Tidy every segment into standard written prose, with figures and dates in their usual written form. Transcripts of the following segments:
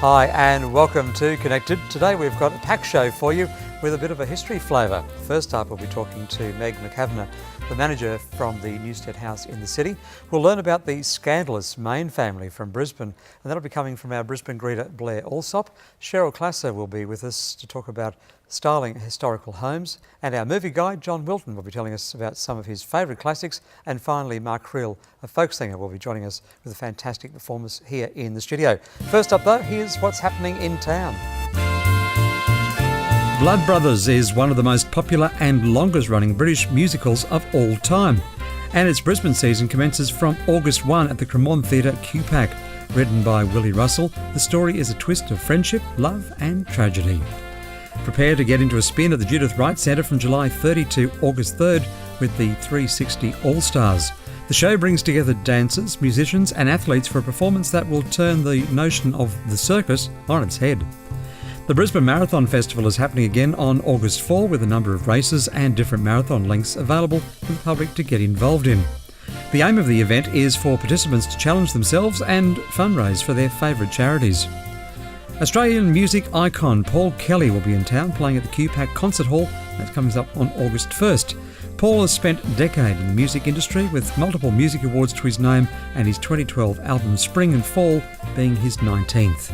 Hi and welcome to Connected. Today we've got a packed show for you with a bit of a history flavour. First up we'll be talking to Meg McKavanagh, the manager from the Newstead House in the city. We'll learn about the scandalous Main family from Brisbane, and that'll be coming from our Brisbane greeter Blair Alsop. Cheryl Classer will be with us to talk about styling historical homes, and our movie guide John Wilton will be telling us about some of his favourite classics, and finally Mark Creel, a folk singer, will be joining us with a fantastic performance here in the studio. First up though, here's what's happening in town. Blood Brothers is one of the most popular and longest running British musicals of all time, and its Brisbane season commences from August 1 at the Cremorne Theatre, QPAC. Written by Willie Russell, the story is a twist of friendship, love and tragedy. Prepare to get into a spin at the Judith Wright Centre from July 30 to August 3rd with the 360 All-Stars. The show brings together dancers, musicians and athletes for a performance that will turn the notion of the circus on its head. The Brisbane Marathon Festival is happening again on August 4 with a number of races and different marathon lengths available for the public to get involved in. The aim of the event is for participants to challenge themselves and fundraise for their favourite charities. Australian music icon Paul Kelly will be in town playing at the QPAC Concert Hall. That comes up on August 1st. Paul has spent a decade in the music industry with multiple music awards to his name, and his 2012 album Spring and Fall being his 19th.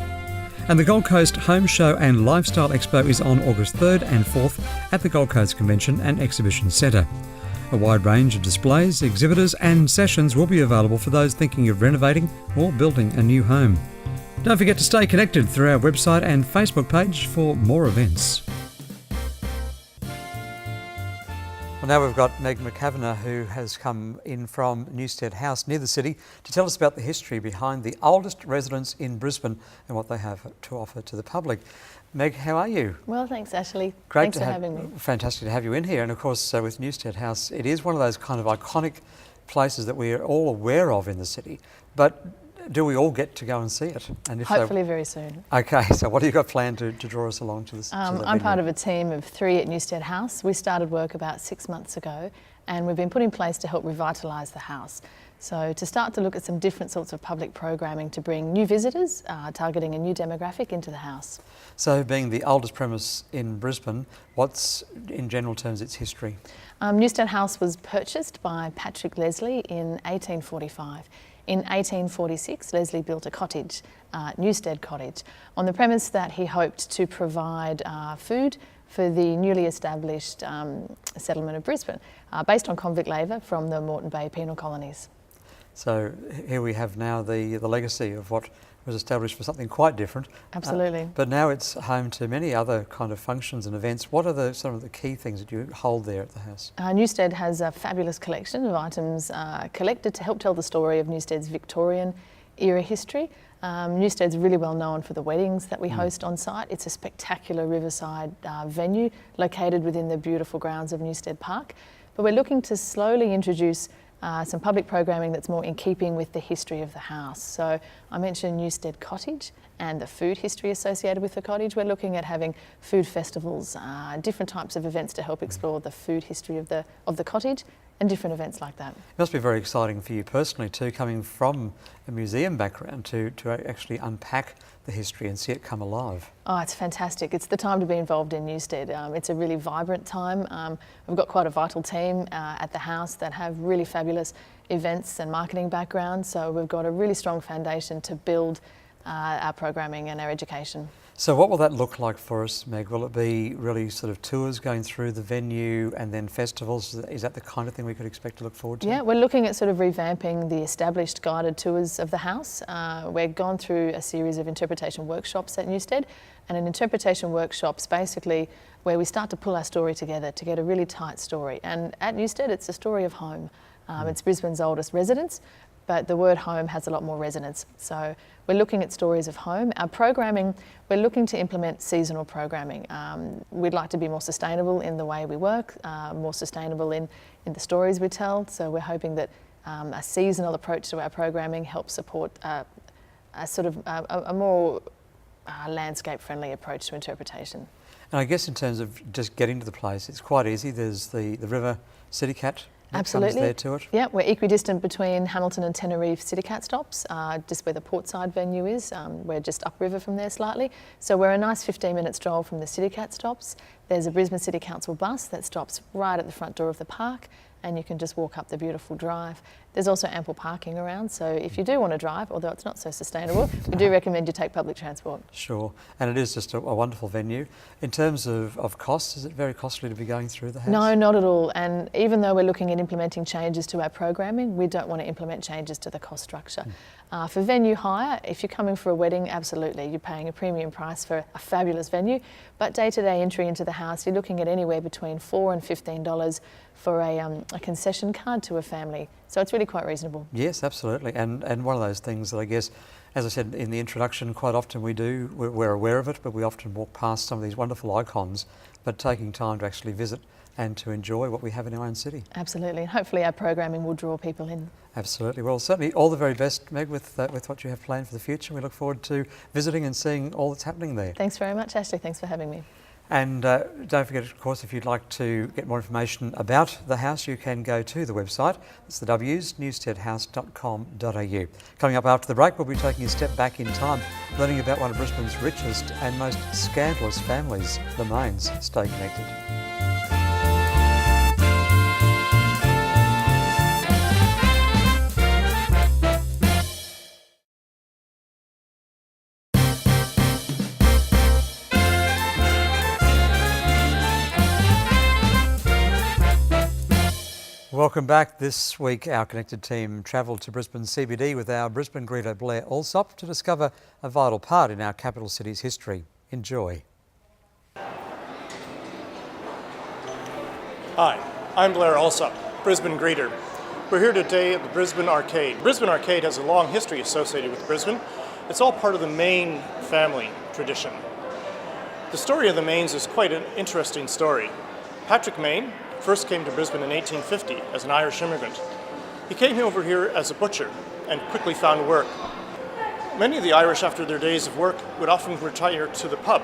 And the Gold Coast Home Show and Lifestyle Expo is on August 3rd and 4th at the Gold Coast Convention and Exhibition Centre. A wide range of displays, exhibitors and sessions will be available for those thinking of renovating or building a new home. Don't forget to stay connected through our website and Facebook page for more events. Well, now we've got Meg McKavanagh, who has come in from Newstead House near the city to tell us about the history behind the oldest residence in Brisbane and what they have to offer to the public. Meg, how are you? Well, thanks Ashley. Great. Thanks for having me. Fantastic to have you in here. And of course with Newstead House, it is one of those kind of iconic places that we are all aware of in the city. But do we all get to go and see it? And if hopefully very soon. Okay, so what have you got planned to draw us along to this? I'm part of a team of 3 at Newstead House. We started work about 6 months ago and we've been put in place to help revitalise the house. So to start to look at some different sorts of public programming to bring new visitors, targeting a new demographic into the house. So being the oldest premise in Brisbane, what's in general terms its history? Newstead House was purchased by Patrick Leslie in 1845. In 1846, Leslie built a cottage, Newstead Cottage, on the premise that he hoped to provide food for the newly established settlement of Brisbane, based on convict labour from the Moreton Bay penal colonies. So here we have now the legacy of what was established for something quite different. Absolutely. But now it's home to many other kind of functions and events. What are some of the key things that you hold there at the house? Newstead has a fabulous collection of items collected to help tell the story of Newstead's Victorian era history. Newstead's really well known for the weddings that we host on site. It's a spectacular riverside venue located within the beautiful grounds of Newstead Park. But we're looking to slowly introduce some public programming that's more in keeping with the history of the house. So I mentioned Newstead Cottage and the food history associated with the cottage. We're looking at having food festivals, different types of events to help explore the food history of the cottage and different events like that. It must be very exciting for you personally too, coming from a museum background to actually unpack the history and see it come alive. Oh, it's fantastic. It's the time to be involved in Newstead. It's a really vibrant time. We've got quite a vital team at the house that have really fabulous events and marketing backgrounds, so we've got a really strong foundation to build our programming and our education. So what will that look like for us, Meg? Will it be really sort of tours going through the venue and then festivals? Is that the kind of thing we could expect to look forward to? Yeah, we're looking at sort of revamping the established guided tours of the house. We've gone through a series of interpretation workshops at Newstead, and an interpretation workshops basically where we start to pull our story together to get a really tight story. And at Newstead, it's a story of home. It's Brisbane's oldest residence, but the word home has a lot more resonance. So we're looking at stories of home. Our programming, we're looking to implement seasonal programming. We'd like to be more sustainable in the way we work, more sustainable in the stories we tell. So we're hoping that a seasonal approach to our programming helps support a sort of a more landscape-friendly approach to interpretation. And I guess in terms of just getting to the place, it's quite easy. There's the River City Cat Absolutely. comes there to it? Yeah, we're equidistant between Hamilton and Tenerife CityCat stops, just where the portside venue is. We're just upriver from there slightly. So we're a nice 15-minute stroll from the CityCat stops. There's a Brisbane City Council bus that stops right at the front door of the park, and you can just walk up the beautiful drive. There's also ample parking around, so if you do want to drive, although it's not so sustainable, we do recommend you take public transport. Sure, and it is just a wonderful venue. In terms of costs, is it very costly to be going through the house? No, not at all. And even though we're looking at implementing changes to our programming, we don't want to implement changes to the cost structure. For venue hire, if you're coming for a wedding, absolutely, you're paying a premium price for a fabulous venue. But day-to-day entry into the house, you're looking at anywhere between $4 and $15 for a concession card to a family. So it's really quite reasonable. Yes, absolutely. And one of those things that I guess, as I said in the introduction, quite often we're aware of it, but we often walk past some of these wonderful icons, but taking time to actually visit and to enjoy what we have in our own city. Absolutely, and hopefully our programming will draw people in. Absolutely. Well, certainly all the very best, Meg, with what you have planned for the future. We look forward to visiting and seeing all that's happening there. Thanks very much, Ashley. Thanks for having me. And don't forget, of course, if you'd like to get more information about the house, you can go to the website. It's the W's, newsteadhouse.com.au. Coming up after the break, we'll be taking a step back in time, learning about one of Brisbane's richest and most scandalous families, the Mains. Stay connected. Welcome back. This week our Connected team travelled to Brisbane CBD with our Brisbane greeter Blair Alsop to discover a vital part in our capital city's history. Enjoy. Hi, I'm Blair Alsop, Brisbane greeter. We're here today at the Brisbane Arcade. Brisbane Arcade has a long history associated with Brisbane. It's all part of the Main family tradition. The story of the Mains is quite an interesting story. Patrick Main first came to Brisbane in 1850 as an Irish immigrant. He came over here as a butcher and quickly found work. Many of the Irish, after their days of work, would often retire to the pub.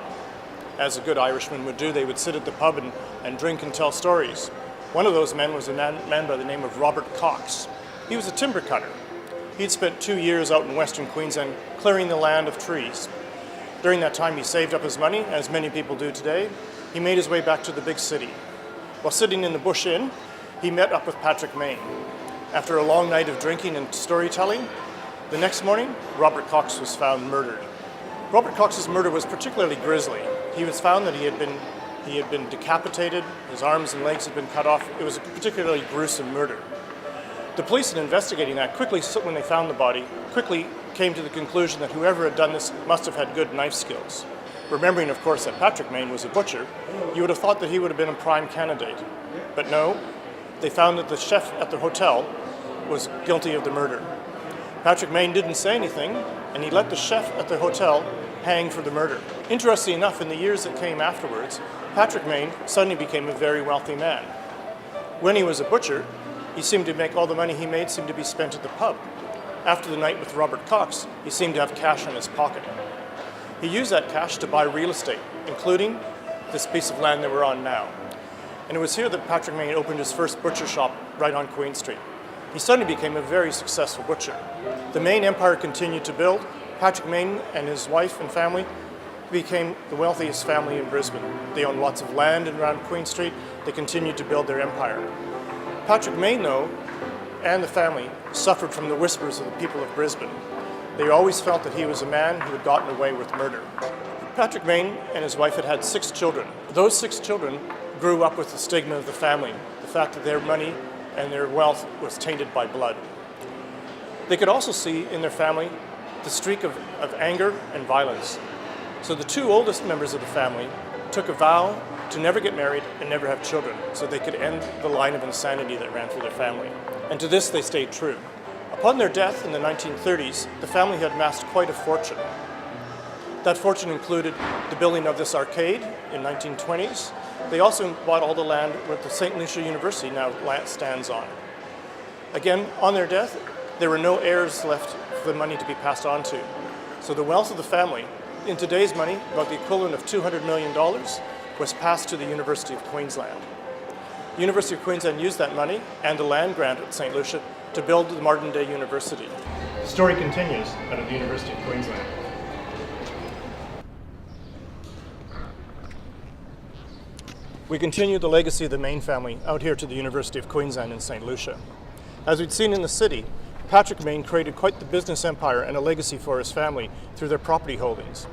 As a good Irishman would do, they would sit at the pub and drink and tell stories. One of those men was a man by the name of Robert Cox. He was a timber cutter. He'd spent 2 years out in Western Queensland clearing the land of trees. During that time, he saved up his money, as many people do today. He made his way back to the big city. While sitting in the Bush Inn, he met up with Patrick Main. After a long night of drinking and storytelling, the next morning, Robert Cox was found murdered. Robert Cox's murder was particularly grisly. He was found that he had been decapitated, his arms and legs had been cut off. It was a particularly gruesome murder. The police, in investigating that, when they found the body, quickly came to the conclusion that whoever had done this must have had good knife skills. Remembering, of course, that Patrick Main was a butcher, you would have thought that he would have been a prime candidate. But no, they found that the chef at the hotel was guilty of the murder. Patrick Main didn't say anything, and he let the chef at the hotel hang for the murder. Interestingly enough, in the years that came afterwards, Patrick Main suddenly became a very wealthy man. When he was a butcher, he seemed to make all the money he made seemed to be spent at the pub. After the night with Robert Cox, he seemed to have cash in his pocket. He used that cash to buy real estate, including this piece of land that we're on now. And it was here that Patrick Main opened his first butcher shop right on Queen Street. He suddenly became a very successful butcher. The Main empire continued to build. Patrick Main and his wife and family became the wealthiest family in Brisbane. They owned lots of land around Queen Street. They continued to build their empire. Patrick Main, though, and the family suffered from the whispers of the people of Brisbane. They always felt that he was a man who had gotten away with murder. Patrick Main and his wife had had 6 children. Those 6 children grew up with the stigma of the family, the fact that their money and their wealth was tainted by blood. They could also see in their family the streak of anger and violence. So the 2 oldest members of the family took a vow to never get married and never have children, so they could end the line of insanity that ran through their family. And to this they stayed true. Upon their death in the 1930s, the family had amassed quite a fortune. That fortune included the building of this arcade in 1920s. They also bought all the land where the St. Lucia University now stands on. Again, on their death, there were no heirs left for the money to be passed on to. So the wealth of the family, in today's money, about the equivalent of $200 million, was passed to the University of Queensland. The University of Queensland used that money and the land grant at St. Lucia to build the modern-day university. The story continues out of the University of Queensland. We continue the legacy of the Main family out here to the University of Queensland in St. Lucia. As we'd seen in the city, Patrick Main created quite the business empire and a legacy for his family through their property holdings.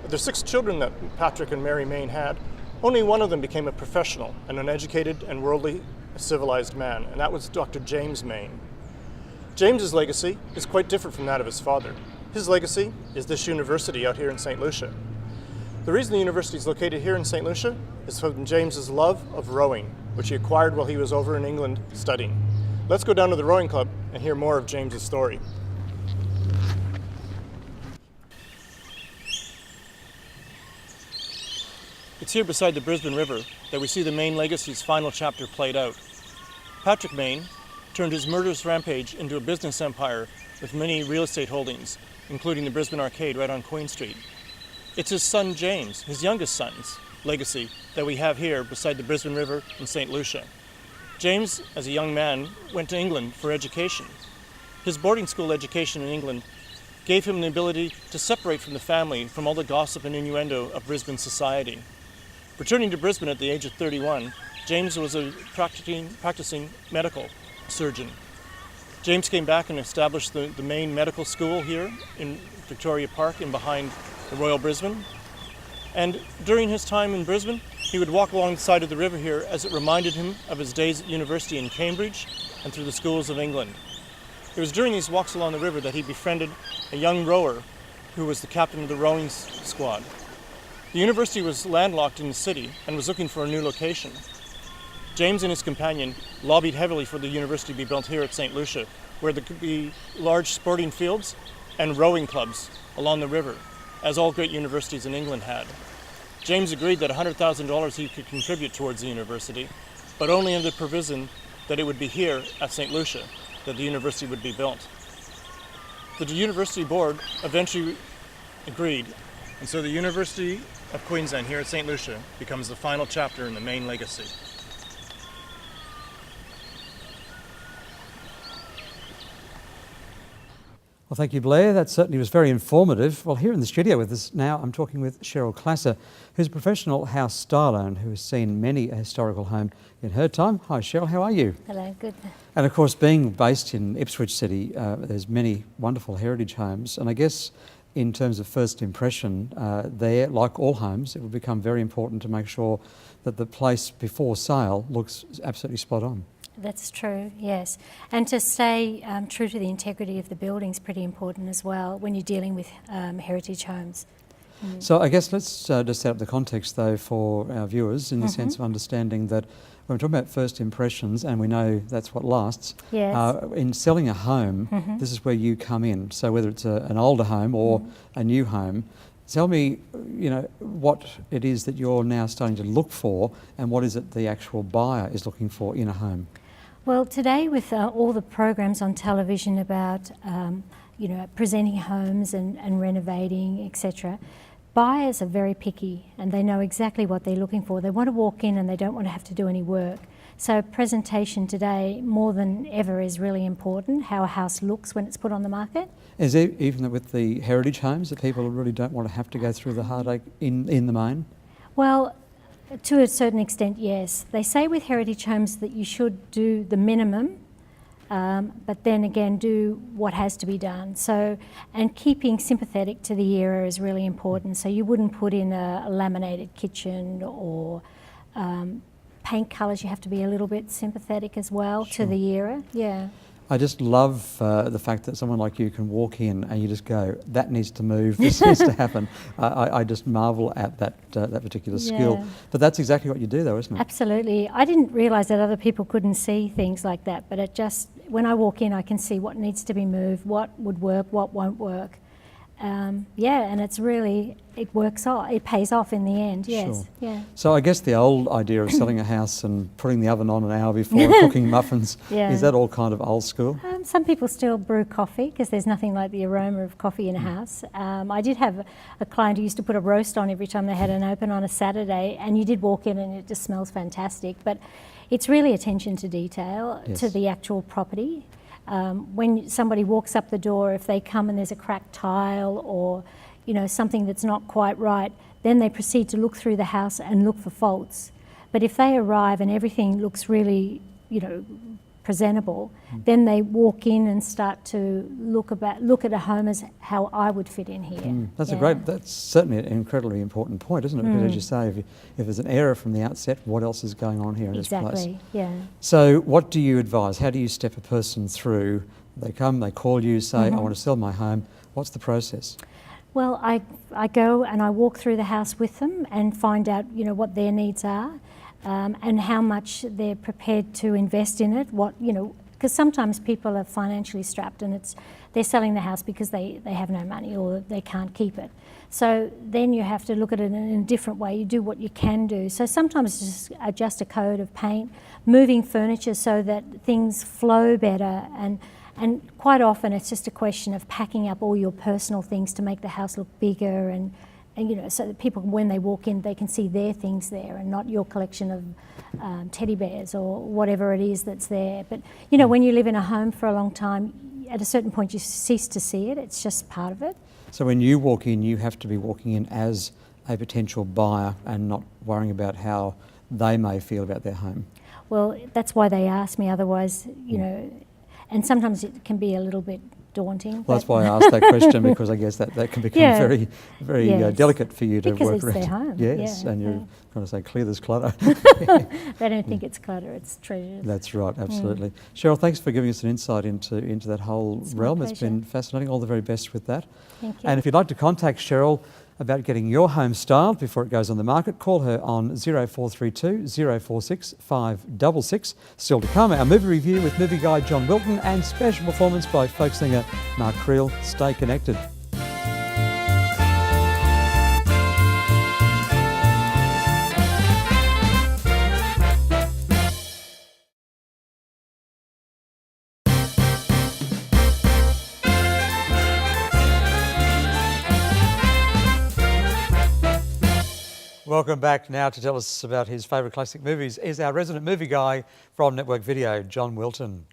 Of the 6 children that Patrick and Mary Main had, only one of them became a professional and an educated and worldly civilized man, and that was Dr. James Main. James's legacy is quite different from that of his father. His legacy is this university out here in St. Lucia. The reason the university is located here in St. Lucia is from James's love of rowing, which he acquired while he was over in England studying. Let's go down to the rowing club and hear more of James's story. It's here beside the Brisbane River that we see the Main legacy's final chapter played out. Patrick Main turned his murderous rampage into a business empire with many real estate holdings, including the Brisbane Arcade right on Queen Street. It's his son James, his youngest son's legacy, that we have here beside the Brisbane River in St. Lucia. James, as a young man, went to England for education. His boarding school education in England gave him the ability to separate from the family from all the gossip and innuendo of Brisbane society. Returning to Brisbane at the age of 31, James was a practicing medical surgeon. James came back and established the main medical school here in Victoria Park and behind the Royal Brisbane. And during his time in Brisbane, he would walk along the side of the river here as it reminded him of his days at university in Cambridge and through the schools of England. It was during these walks along the river that he befriended a young rower who was the captain of the rowing squad. The university was landlocked in the city and was looking for a new location. James and his companion lobbied heavily for the university to be built here at St. Lucia, where there could be large sporting fields and rowing clubs along the river, as all great universities in England had. James agreed that $100,000 he could contribute towards the university, but only under the provision that it would be here at St. Lucia that the university would be built. The university board eventually agreed, and so the University of Queensland here at St. Lucia becomes the final chapter in the Main legacy. Well, thank you, Blair. That certainly was very informative. Well, here in the studio with us now, I'm talking with Cheryl Classer, who's a professional house styler and who has seen many a historical home in her time. Hi, Cheryl. How are you? Hello, good. And of course, being based in Ipswich City, there's many wonderful heritage homes. And I guess in terms of first impression, there, like all homes, it will become very important to make sure that the place before sale looks absolutely spot on. That's true, yes. And to stay true to the integrity of the building is pretty important as well when you're dealing with heritage homes. So I guess let's just set up the context though for our viewers in the sense of understanding that when we're talking about first impressions, and we know that's what lasts, Yes. In selling a home, this is where you come in. So whether it's an older home or a new home, tell me, you know, what it is that you're now starting to look for and what is it the actual buyer is looking for in a home? Well, today with all the programs on television about, presenting homes and renovating, etc., buyers are very picky and they know exactly what they're looking for. They want to walk in and they don't want to have to do any work. So presentation today, more than ever, is really important, how a house looks when it's put on the market. Is it even with the heritage homes that people really don't want to have to go through the heartache in the main? Well, to a certain extent, yes. They say with heritage homes that you should do the minimum, but then again do what has to be done. So, and keeping sympathetic to the era is really important. So you wouldn't put in a laminated kitchen or paint colours. You have to be a little bit sympathetic as well to the era. Yeah. I just love the fact that someone like you can walk in and you just go, that needs to move, this needs to happen. I just marvel at that particular skill. But that's exactly what you do though, isn't it? Absolutely. I didn't realise that other people couldn't see things like that, but it just, when I walk in I can see what needs to be moved, what would work, what won't work. And it's really, it works off, it pays off in the end, yes. Sure. Yeah. So I guess the old idea of selling a house and putting the oven on an hour before and cooking muffins, is that all kind of old school? Some people still brew coffee because there's nothing like the aroma of coffee in a house. I did have a client who used to put a roast on every time they had an open on a Saturday, and you did walk in and it just smells fantastic. But it's really attention to detail, Yes. to the actual property. When somebody walks up the door, if they come and there's a cracked tile or, you know, something that's not quite right, then they proceed to look through the house and look for faults. But if they arrive and everything looks really, you know, presentable, then they walk in and start to look at a home as how I would fit in here. That's certainly an incredibly important point, isn't it? Because as you say, if there's an error from the outset, what else is going on here in this place? Exactly, yeah. So what do you advise? How do you step a person through? They come, they call you, say, I want to sell my home. What's the process? Well, I go and I walk through the house with them and find out, you know, what their needs are. And how much they're prepared to invest in it. What, you know, because sometimes people are financially strapped and they're selling the house because they have no money or they can't keep it. So then you have to look at it in a different way. You do what you can do. So sometimes just adjust a coat of paint, moving furniture so that things flow better, and quite often it's just a question of packing up all your personal things to make the house look bigger and you know, so that people, when they walk in, they can see their things there and not your collection of teddy bears or whatever it is that's there. But, you know, when you live in a home for a long time, at a certain point you cease to see it. It's just part of it. So when you walk in, you have to be walking in as a potential buyer and not worrying about how they may feel about their home. Well, that's why they ask me. Otherwise, you know, and sometimes it can be a little bit daunting. Well, that's why I asked that question, because I guess that can become very Yes. delicate for you to because work it's around. their home. Yes, Yeah, and you're trying to say, clear this clutter. They don't think it's clutter, it's treasures. That's right, absolutely. Cheryl, thanks for giving us an insight into that whole realm. It's been fascinating. All the very best with that. Thank you. And if you'd like to contact Cheryl about getting your home styled before it goes on the market, call her on 0432 046 566. Still to come, our movie review with movie guide John Wilton and special performance by folk singer Mark Creel. Stay connected. Welcome back. Now to tell us about his favourite classic movies is our resident movie guy from Network Video, John Wilton.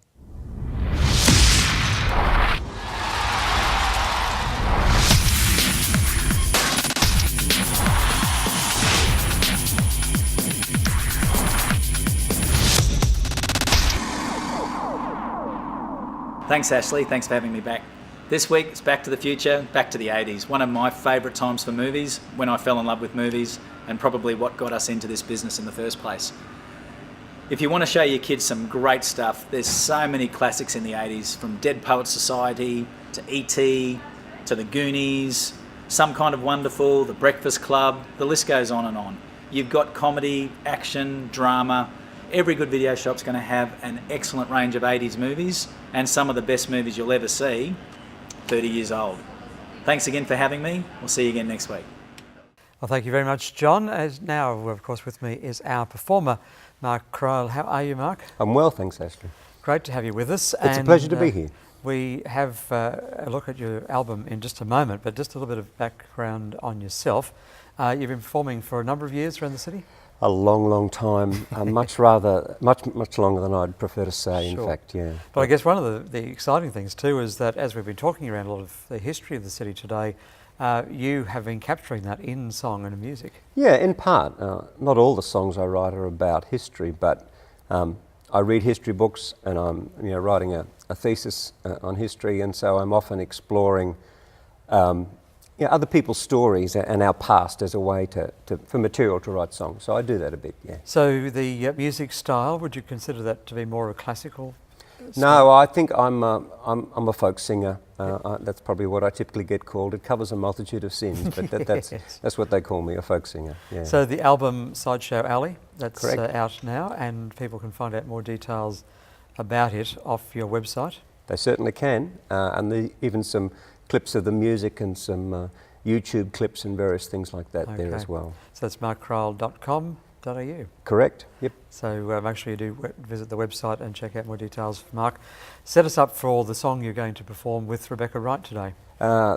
Thanks, Ashley. Thanks for having me back. This week, it's Back to the Future, back to the 80s. One of my favourite times for movies, when I fell in love with movies, and probably what got us into this business in the first place. If you want to show your kids some great stuff, there's so many classics in the 80s, from Dead Poets Society, to E.T., to The Goonies, Some Kind of Wonderful, The Breakfast Club, the list goes on and on. You've got comedy, action, drama. Every good video shop's going to have an excellent range of 80s movies, and some of the best movies you'll ever see, 30 years old. Thanks again for having me. We'll see you again next week. Well, thank you very much, John. As now, of course, with me is our performer, Mark Creel. How are you, Mark? I'm well, thanks, Ashley. Great to have you with us. It's a pleasure to be here. We have a look at your album in just a moment, but just a little bit of background on yourself. You've been performing for a number of years around the city? A long, long time, much longer than I'd prefer to say, Sure. in fact, yeah. But I guess one of the exciting things too is that as we've been talking around a lot of the history of the city today, you have been capturing that in song and music. Yeah, in part. Not all the songs I write are about history, but I read history books and I'm writing a thesis on history, and so I'm often exploring other people's stories and our past as a way for material to write songs. So I do that a bit, yeah. So the music style, would you consider that to be more of a classical style? No, I think I'm a folk singer. That's probably what I typically get called. It covers a multitude of sins, but that's what they call me, a folk singer. Yeah. So the album Sideshow Alley, that's Correct. out now, and people can find out more details about it off your website. They certainly can, and even some clips of the music and some YouTube clips and various things like that there as well. So that's markcreel.com.au. Correct, yep. So make sure you do visit the website and check out more details for Mark. Set us up for the song you're going to perform with Rebecca Wright today.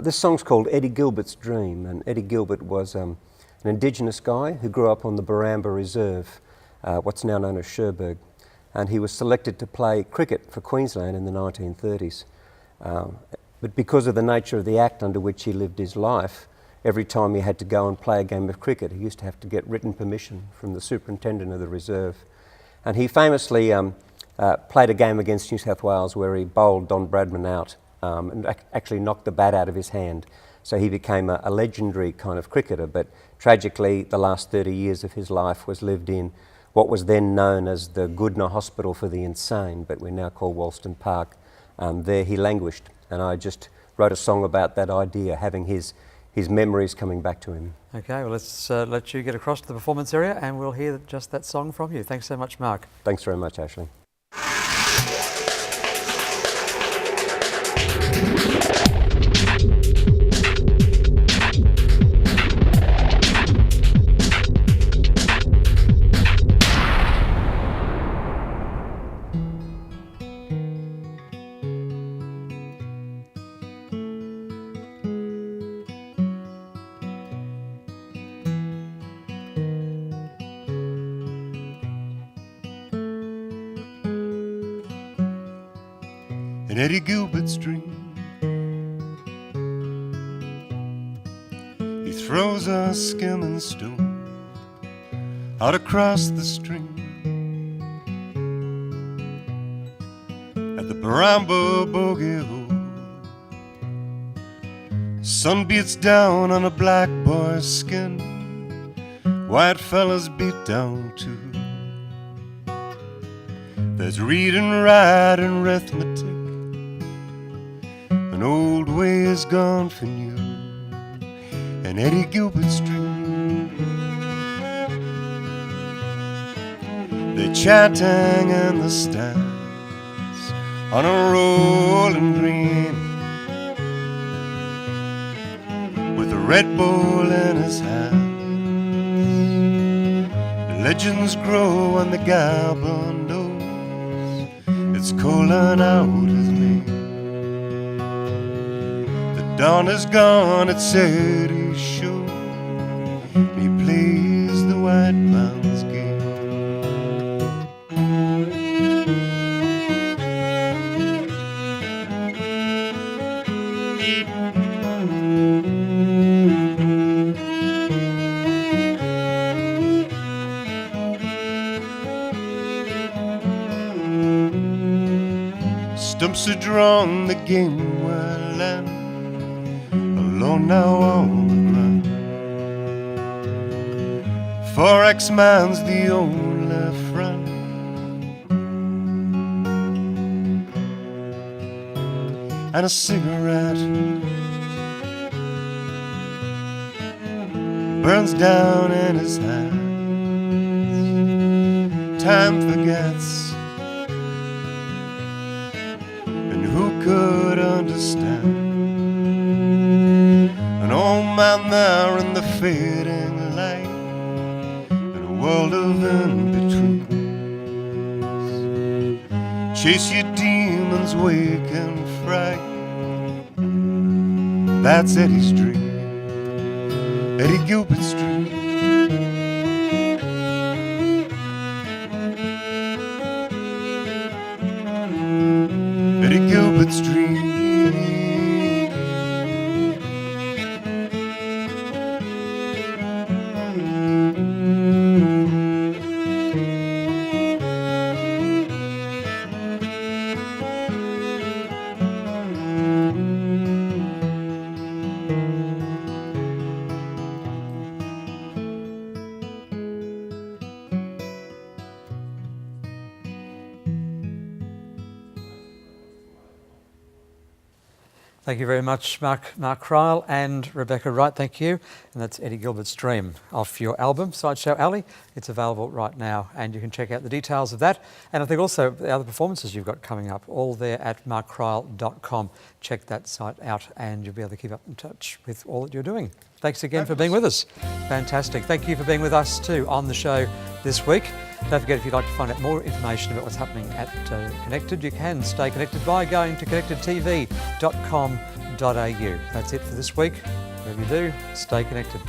This song's called Eddie Gilbert's Dream, and Eddie Gilbert was an Indigenous guy who grew up on the Baramba Reserve, what's now known as Cherbourg. and he was selected to play cricket for Queensland in the 1930s. But because of the nature of the act under which he lived his life, every time he had to go and play a game of cricket, he used to have to get written permission from the superintendent of the reserve. And he famously played a game against New South Wales where he bowled Don Bradman out and actually knocked the bat out of his hand. So he became a legendary kind of cricketer, but tragically the last 30 years of his life was lived in what was then known as the Goodna Hospital for the Insane, but we now call Wollston Park. There he languished, and I just wrote a song about that idea, having his memories coming back to him. Okay, well, let's let you get across to the performance area and we'll hear just that song from you. Thanks so much, Mark. Thanks very much, Ashley. In Eddie Gilbert's dream, he throws a skimming stone out across the stream at the Barambo Bogey Hole. Sun beats down on a black boy's skin, white fellas beat down too. There's reading, writing, arithmetic. An old way is gone for new, and Eddie Gilbert's dream. They're chanting in the stands on a rolling green, with a Red Bull in his hand. The legends grow and the goblin knows it's calling out his name. Dawn is gone, it's Eddie's show. He plays the white man's game. Stumps are drawn, the game will end. Alone now on the ground, for X-Man's the only friend. And a cigarette burns down in his hands. Time forgets, and who could understand? An old man there in the fading light, and a world of in-betweens. Chase your demons, wake and fright. That's Eddie's dream, Eddie Gilbert's dream. Eddie Gilbert's dream. Thank you very much, Mark Kreil and Rebecca Wright. Thank you. And that's Eddie Gilbert's Dream off your album, Sideshow Alley. It's available right now, and you can check out the details of that. And I think also the other performances you've got coming up, all there at markkreil.com. Check that site out, and you'll be able to keep up in touch with all that you're doing. Thanks again for being with us. Fantastic. Thank you for being with us too on the show this week. Don't forget, if you'd like to find out more information about what's happening at Connected, you can stay connected by going to connectedtv.com.au. That's it for this week. Whatever you do, stay connected.